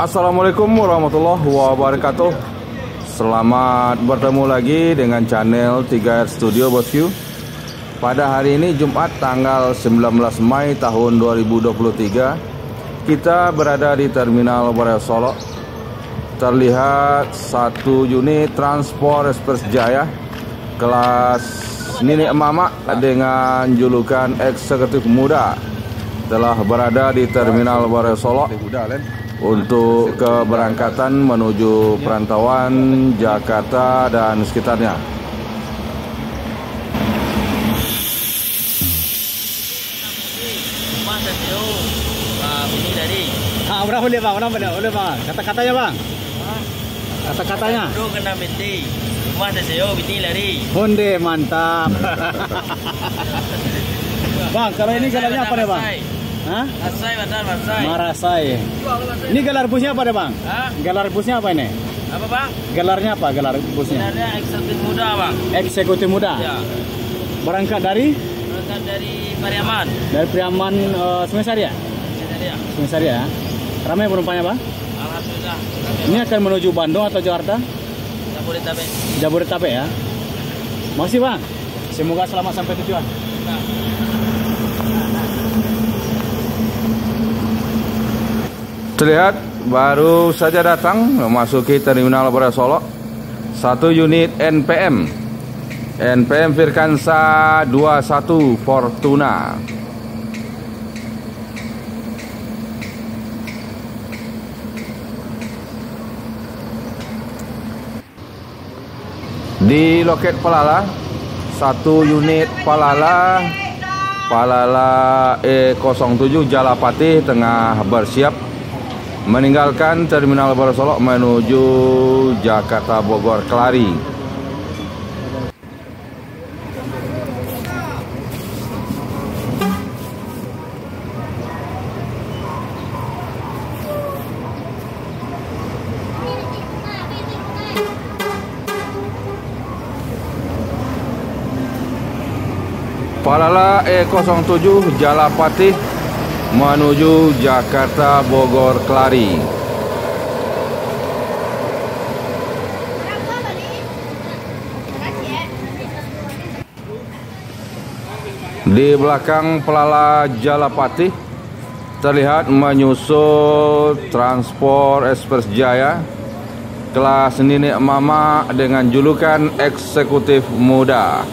Assalamualaikum warahmatullahi wabarakatuh. Selamat bertemu lagi dengan channel 3R Studio Bosku. Pada hari ini Jumat tanggal 19 Mei tahun 2023, kita berada di Terminal Boreal Solo. Terlihat satu unit transport Express Jaya kelas Nini Mama dengan julukan eksekutif muda telah berada di Terminal Boreal Solo untuk keberangkatan menuju perantauan Jakarta dan sekitarnya. Berapa dia bang? Berapa dia bang? Kata-katanya bang? Kata-katanya? Bro kena binti. Rumah saya binti lari. Honde mantap. Bang, kalau ini galarnya apa deh bang? Hah? Masai betul Masai. Marasai. Ini galar busnya apa deh bang? Hah? Galar busnya apa ini? Apa bang? Galarnya apa? Galar busnya? Sebenarnya eksekutif muda bang. Eksekutif muda. Ya. Berangkat dari? Berangkat dari Pariaman. Dari Priaman Semisari ya? Ya. Semisari ya. Ramai penumpangnya bang? Alhamdulillah. Ini akan menuju Bandung atau Jakarta? Jabodetabek. Jabodetabek ya. Makasih bang. Semoga selamat sampai tujuan. Nah. Terlihat baru saja datang memasuki Terminal Boreal Solo satu unit NPM Firkansa 21 Fortuna. Di loket Palala, satu unit Palala E07 Jalapati tengah bersiap meninggalkan Terminal Boreal Solo menuju Jakarta Bogor Kelari. Palala E07 Jalapati menuju Jakarta Bogor Kelari. Di belakang Palala Jalapati terlihat menyusul transport Express Jaya kelas Nini Mama dengan julukan eksekutif muda.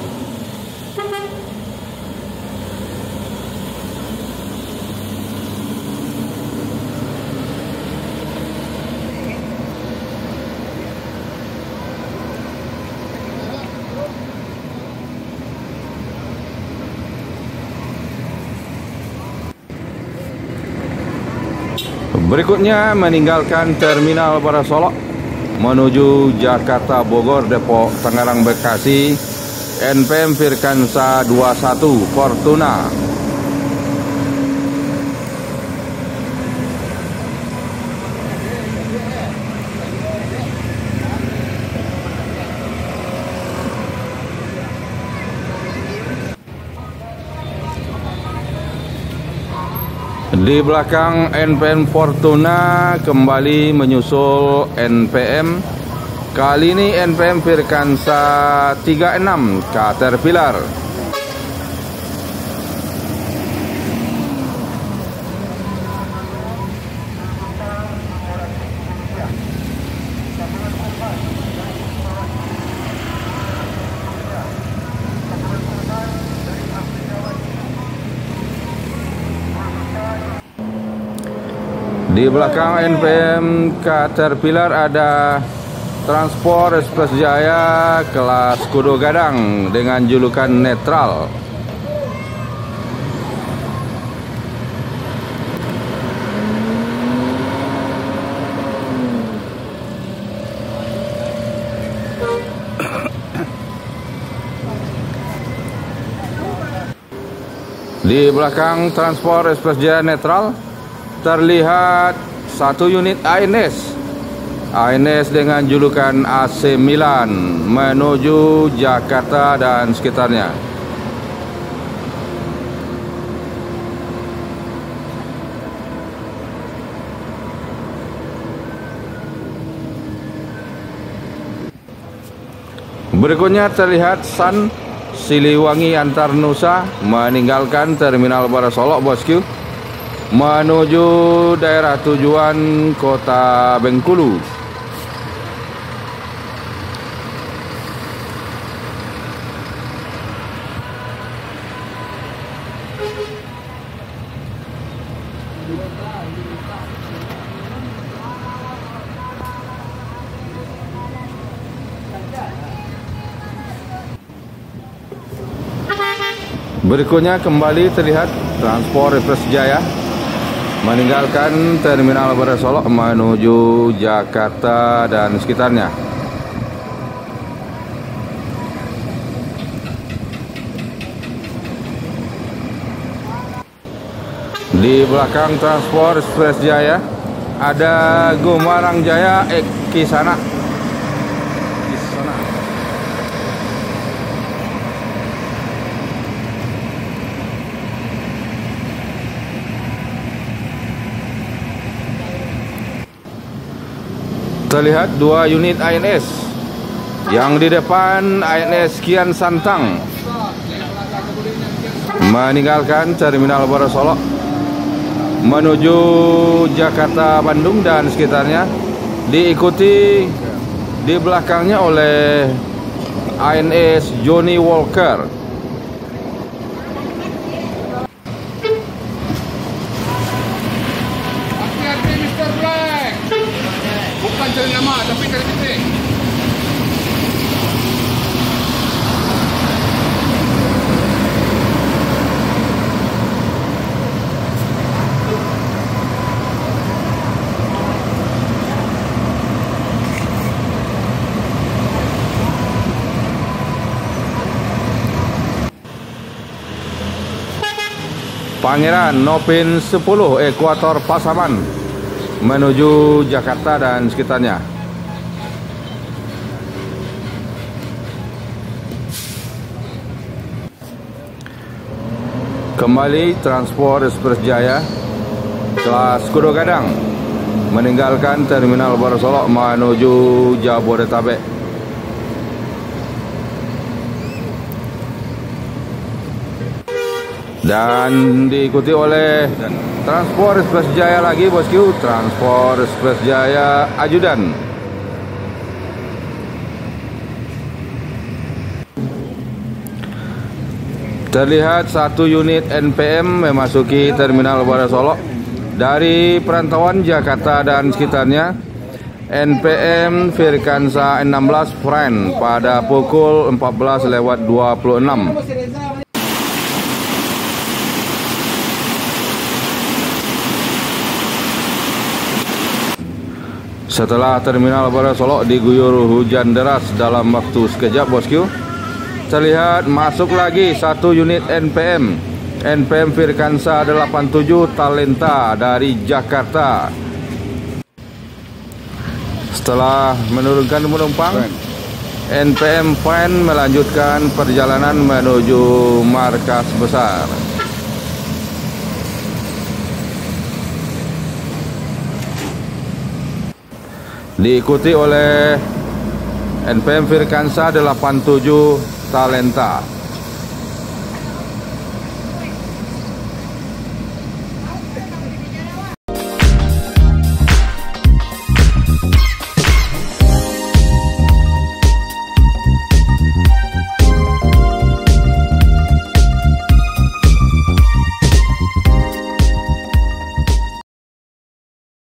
Berikutnya meninggalkan Terminal Boreal Solo menuju Jakarta Bogor Depok Tangerang Bekasi NPM Firkansa 21 Fortuna. Di belakang NPM Fortuna kembali menyusul NPM. Kali ini NPM Firkansa 36 Caterpillar. Di belakang NPM Caterpillar ada transport Express Jaya kelas Kudo Gadang dengan julukan netral. Di belakang transport Express Jaya netral terlihat satu unit ANS dengan julukan AC Milan menuju Jakarta dan sekitarnya. Berikutnya terlihat Sun Siliwangi Antar Nusa meninggalkan Terminal Baru Solok bosku, menuju daerah tujuan Kota Bengkulu. Berikutnya kembali terlihat Transport Express Jaya meninggalkan Terminal Baru Solok menuju Jakarta dan sekitarnya. Di belakang Transport Express Jaya ada Gumarang Jaya Kisana. Terlihat dua unit ANS. Yang di depan ANS Kian Santang meninggalkan Terminal Baru Solok menuju Jakarta, Bandung dan sekitarnya, diikuti di belakangnya oleh ANS Johnny Walker. Hati-hati Mr. Black. Bukan cari nama, tapi cari titik. Pangeran Nopin 10 Ekuator Pasaman menuju Jakarta dan sekitarnya. Kembali Transport Express Jaya kelas Kudo Gadang meninggalkan Terminal Baru Solok menuju Jabodetabek. Dan diikuti oleh Transport Express Jaya lagi bosku, Transport Express Jaya Ajudan. Terlihat satu unit NPM memasuki Terminal Baru Solok dari perantauan Jakarta dan sekitarnya. NPM Firkansa 16 Friend pada pukul 14:26. Setelah Terminal Baru Solok diguyur hujan deras dalam waktu sekejap bosku, terlihat masuk lagi satu unit NPM Firkansa 87 Talenta dari Jakarta. Setelah menurunkan penumpang, NPM Friend melanjutkan perjalanan menuju markas besar. Diikuti oleh NPM Firkansa 87 Talenta.